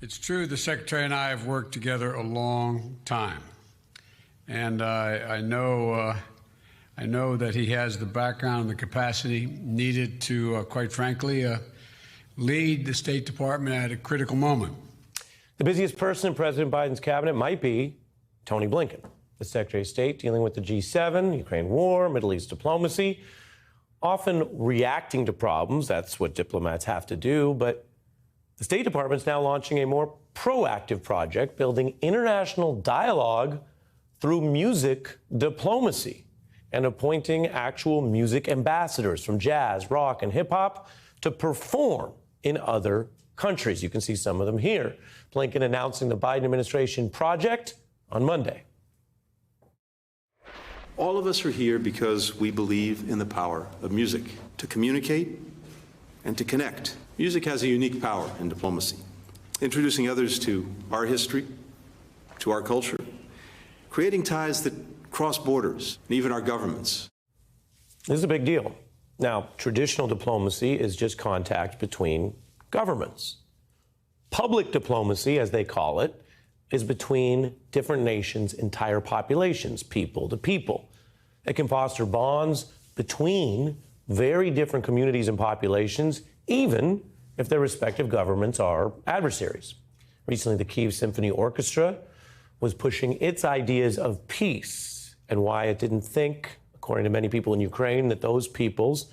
It's true the Secretary and I have worked together a long time, and I know that he has the background and the capacity needed to, quite frankly, lead the State Department at a critical moment. The busiest person in President Biden's cabinet might be Tony Blinken, the Secretary of State dealing with the G7, Ukraine war, Middle East diplomacy, often reacting to problems. That's what diplomats have to do, but the State Department's now launching a more proactive project, building international dialogue through music diplomacy and appointing actual music ambassadors from jazz, rock, and hip-hop to perform in other countries. You can see some of them here. Blinken announcing the Biden administration project on Monday. All of us are here because we believe in the power of music to communicate and to connect. Music has a unique power in diplomacy, introducing others to our history, to our culture, creating ties that cross borders and even our governments. This is a big deal. Now, traditional diplomacy is just contact between governments. Public diplomacy, as they call it, is between different nations' entire populations, people to people. It can foster bonds between very different communities and populations, even if their respective governments are adversaries. Recently, the Kyiv Symphony Orchestra was pushing its ideas of peace and why it didn't think, according to many people in Ukraine, that those peoples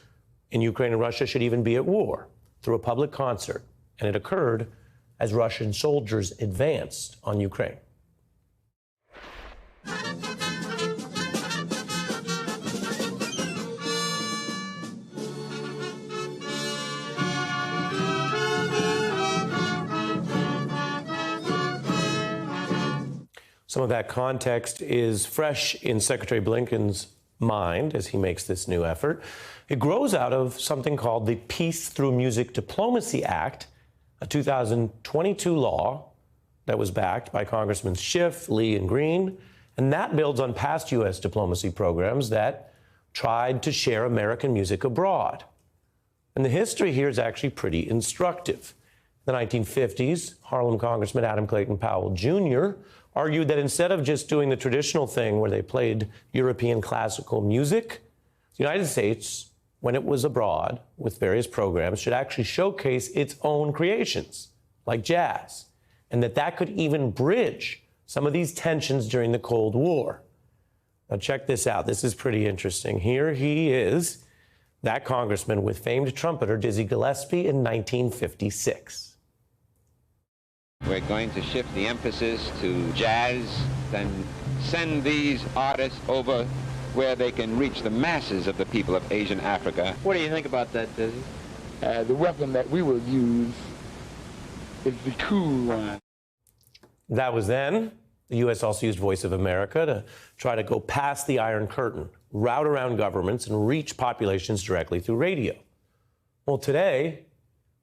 in Ukraine and Russia should even be at war through a public concert. And it occurred as Russian soldiers advanced on Ukraine. Some of that context is fresh in Secretary Blinken's mind as he makes this new effort. It grows out of something called the Peace Through Music Diplomacy Act, a 2022 law that was backed by Congressmen Schiff, Lee, and Green. And that builds on past U.S. diplomacy programs that tried to share American music abroad. And the history here is actually pretty instructive. In the 1950s, Harlem Congressman Adam Clayton Powell Jr. argued that instead of just doing the traditional thing where they played European classical music, the United States, when it was abroad with various programs, should actually showcase its own creations, like jazz, and that could even bridge some of these tensions during the Cold War. Now check this out. This is pretty interesting. Here he is, that congressman with famed trumpeter Dizzy Gillespie in 1956. We're going to shift the emphasis to jazz and send these artists over where they can reach the masses of the people of Asian Africa. What do you think about that, Dizzy? The weapon that we will use is the cool one. That was then. The U.S. also used Voice of America to try to go past the Iron Curtain, route around governments, and reach populations directly through radio. Well, today,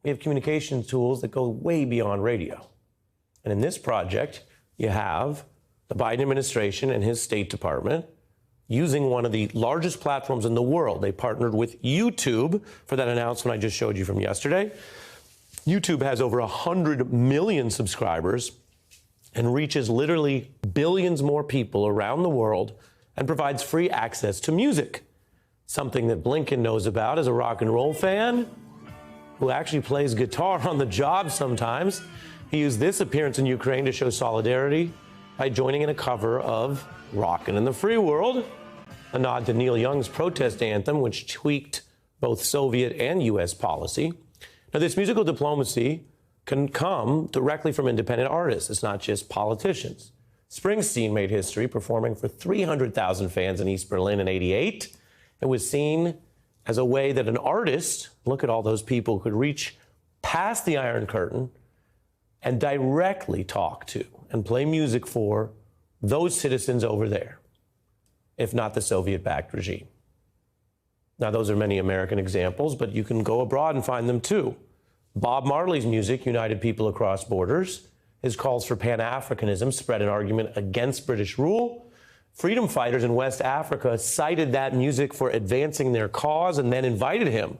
we have communication tools that go way beyond radio. And in this project, you have the Biden administration and his State Department using one of the largest platforms in the world. They partnered with YouTube for that announcement I just showed you from yesterday. YouTube has over 100 million subscribers and reaches literally billions more people around the world and provides free access to music, something that Blinken knows about as a rock and roll fan who actually plays guitar on the job sometimes. He used this appearance in Ukraine to show solidarity by joining in a cover of Rockin' in the Free World, a nod to Neil Young's protest anthem, which tweaked both Soviet and U.S. policy. Now, this musical diplomacy can come directly from independent artists. It's not just politicians. Springsteen made history performing for 300,000 fans in East Berlin in '88. It was seen as a way that an artist, look at all those people, could reach past the Iron Curtain and directly talk to and play music for those citizens over there, if not the Soviet-backed regime. Now, those are many American examples, but you can go abroad and find them too. Bob Marley's music united people across borders. His calls for Pan-Africanism spread an argument against British rule. Freedom fighters in West Africa cited that music for advancing their cause and then invited him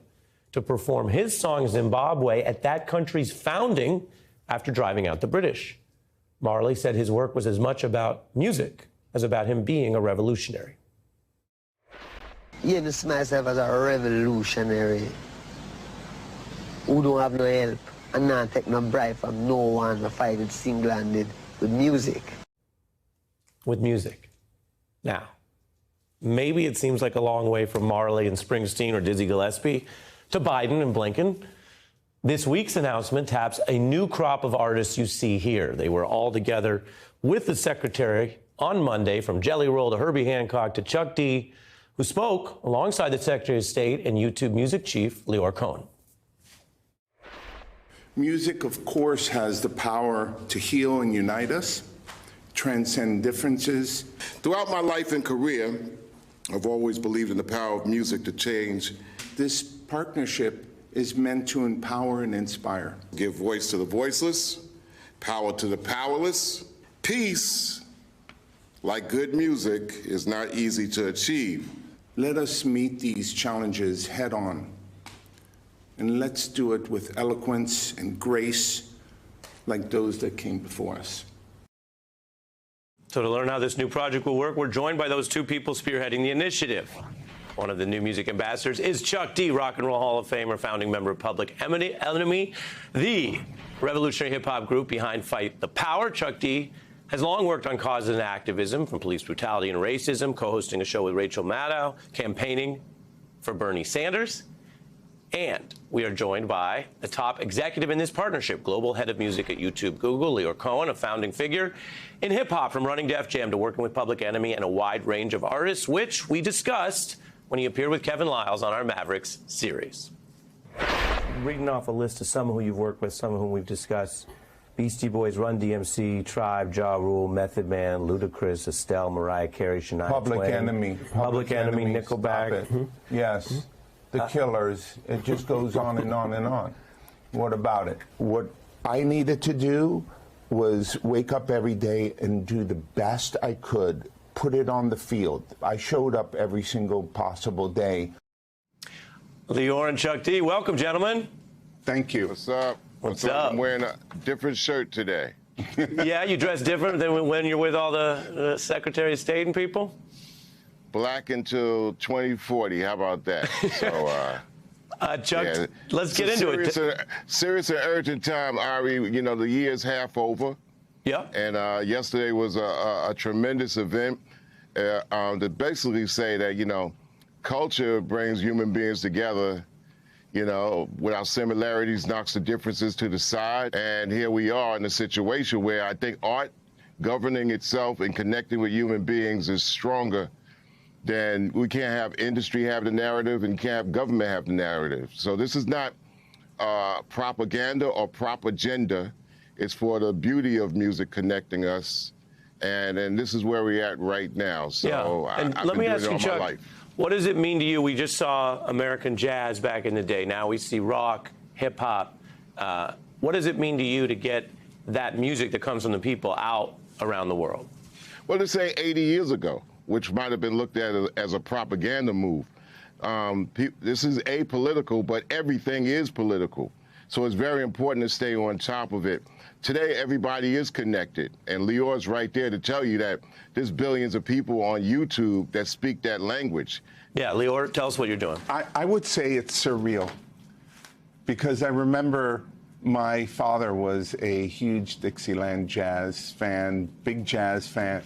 to perform his song Zimbabwe at that country's founding after driving out the British. Marley said his work was as much about music as about him being a revolutionary. Yeah, I see myself as a revolutionary who don't have no help and not take no bribe from no one to fight it single-handed with music. With music. Now, maybe it seems like a long way from Marley and Springsteen or Dizzy Gillespie to Biden and Blinken. This week's announcement taps a new crop of artists you see here. They were all together with the secretary on Monday, from Jelly Roll to Herbie Hancock to Chuck D, who spoke alongside the Secretary of State and YouTube music chief Lyor Cohen. Music, of course, has the power to heal and unite us, transcend differences. Throughout my life and career, I've always believed in the power of music to change. This partnership is meant to empower and inspire. Give voice to the voiceless, power to the powerless. Peace, like good music, is not easy to achieve. Let us meet these challenges head on. And let's do it with eloquence and grace like those that came before us. So to learn how this new project will work, we're joined by those two people spearheading the initiative. One of the new music ambassadors is Chuck D, Rock and Roll Hall of Famer, founding member of Public Enemy, the revolutionary hip-hop group behind Fight the Power. Chuck D has long worked on causes and activism, from police brutality and racism, co-hosting a show with Rachel Maddow, campaigning for Bernie Sanders. And we are joined by the top executive in this partnership, global head of music at YouTube Google, Lyor Cohen, a founding figure in hip-hop, from running Def Jam to working with Public Enemy and a wide range of artists, which we discussed when he appeared with Kevin Liles on our Mavericks series. Reading off a list of some who you've worked with, some of whom we've discussed: Beastie Boys, Run DMC, Tribe, Ja Rule, Method Man, Ludacris, Estelle, Mariah Carey, Shania Public Twain. Enemy. Public Enemy, Nickelback. Yes. The Killers. It just goes on and on and on. What about it? What I needed to do was wake up every day and do the best I could, put it on the field. I showed up every single possible day. Lyor and Chuck D, welcome, gentlemen. Thank you. What's up? What's up? I'm wearing a different shirt today. Yeah, you dress different than when you're with all the Secretary of State and people? Black until 2040. How about that? So, Chuck, yeah, let's get into it. Serious and urgent time, Ari. You know, the year's half over. Yeah. And yesterday was a tremendous event to basically say that, you know, culture brings human beings together. You know, without similarities, knocks the differences to the side. And here we are in a situation where I think art governing itself and connecting with human beings is stronger than we can't have industry have the narrative and can't have government have the narrative. So this is not propaganda or propaganda. It's for the beauty of music connecting us. And this is where we're at right now. So yeah. And I've let been me doing ask it you, all my Chuck, life. what does it mean to you? We just saw American jazz back in the day. Now we see rock, hip hop. What does it mean to you to get that music that comes from the people out around the world? Well, let's say 80 years ago, which might have been looked at as a propaganda move. This is apolitical, but everything is political. So it's very important to stay on top of it. Today, everybody is connected, and Lyor's right there to tell you that there's billions of people on YouTube that speak that language. Yeah, Lyor, tell us what you're doing. I would say it's surreal, because I remember my father was a huge Dixieland jazz fan, big jazz fan,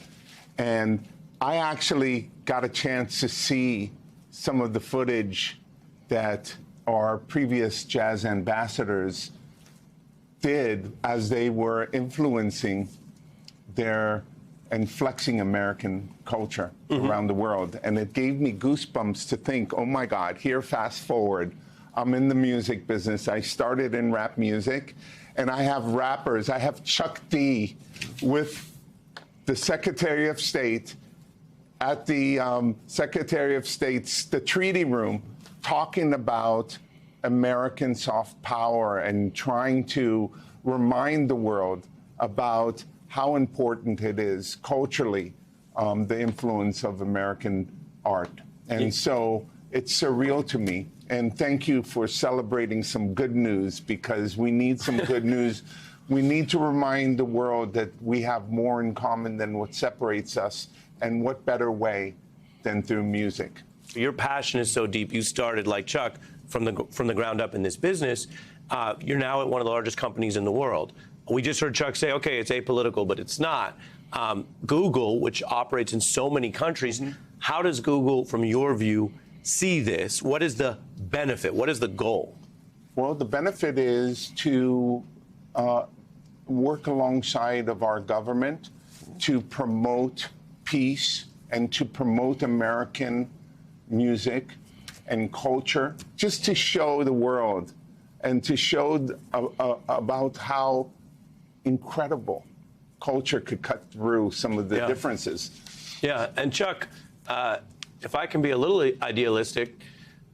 and I actually got a chance to see some of the footage that our previous jazz ambassadors did as they were influencing and flexing American culture around the world. And it gave me goosebumps to think, oh my God, here, fast forward, I'm in the music business. I started in rap music, and I have rappers. I have Chuck D with the Secretary of State at the Secretary of State's, the treaty room, talking about American soft power and trying to remind the world about how important it is culturally, the influence of American art. And so it's surreal to me. And thank you for celebrating some good news, because we need some good news We need to remind the world that we have more in common than what separates us, and what better way than through music. Your passion is so deep. You started, like Chuck, from the ground up in this business. You're now at one of the largest companies in the world. We just heard Chuck say, okay, it's apolitical, but it's not. Google, which operates in so many countries, how does Google, from your view, see this? What is the benefit? What is the goal? Well, the benefit is to work alongside of our government to promote peace and to promote American music and culture, just to show the world and to show about how incredible culture could cut through some of the differences. Yeah, and Chuck, if I can be a little idealistic,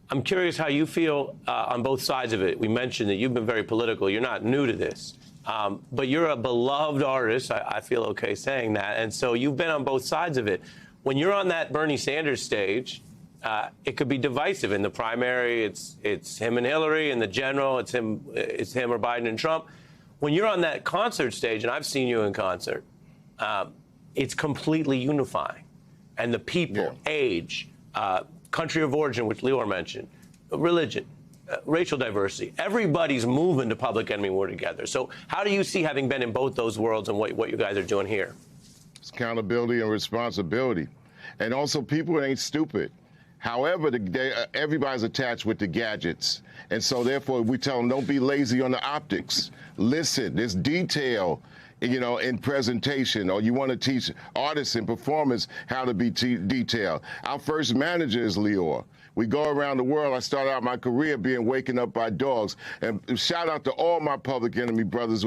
I'm curious how you feel on both sides of it. We mentioned that you've been very political. You're not new to this. But you're a beloved artist. I feel okay saying that. And so you've been on both sides of it. When you're on that Bernie Sanders stage, it could be divisive. In the primary, it's him and Hillary. In the general, it's him or Biden and Trump. When you're on that concert stage, and I've seen you in concert, it's completely unifying. And the people, age, country of origin, which Leor mentioned, religion, racial diversity, everybody's moving to Public Enemy War together. So how do you see, having been in both those worlds, and what you guys are doing here? It's accountability and responsibility. And also, people ain't stupid. However, everybody's attached with the gadgets. And so, therefore, we tell them, don't be lazy on the optics. Listen, there's detail, in presentation, or you want to teach artists and performers how to be detailed. Our first manager is Leor. We go around the world. I started out my career being waken up by dogs. And shout out to all my Public Enemy brothers.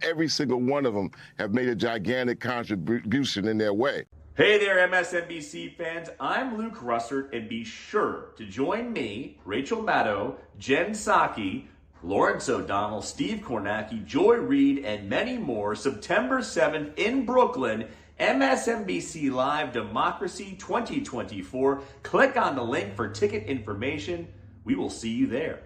Every single one of them have made a gigantic contribution in their way. Hey there, MSNBC fans. I'm Luke Russert, and be sure to join me, Rachel Maddow, Jen Psaki, Lawrence O'Donnell, Steve Kornacki, Joy Reid, and many more September 7th in Brooklyn, MSNBC Live Democracy 2024. Click on the link for ticket information. We will see you there.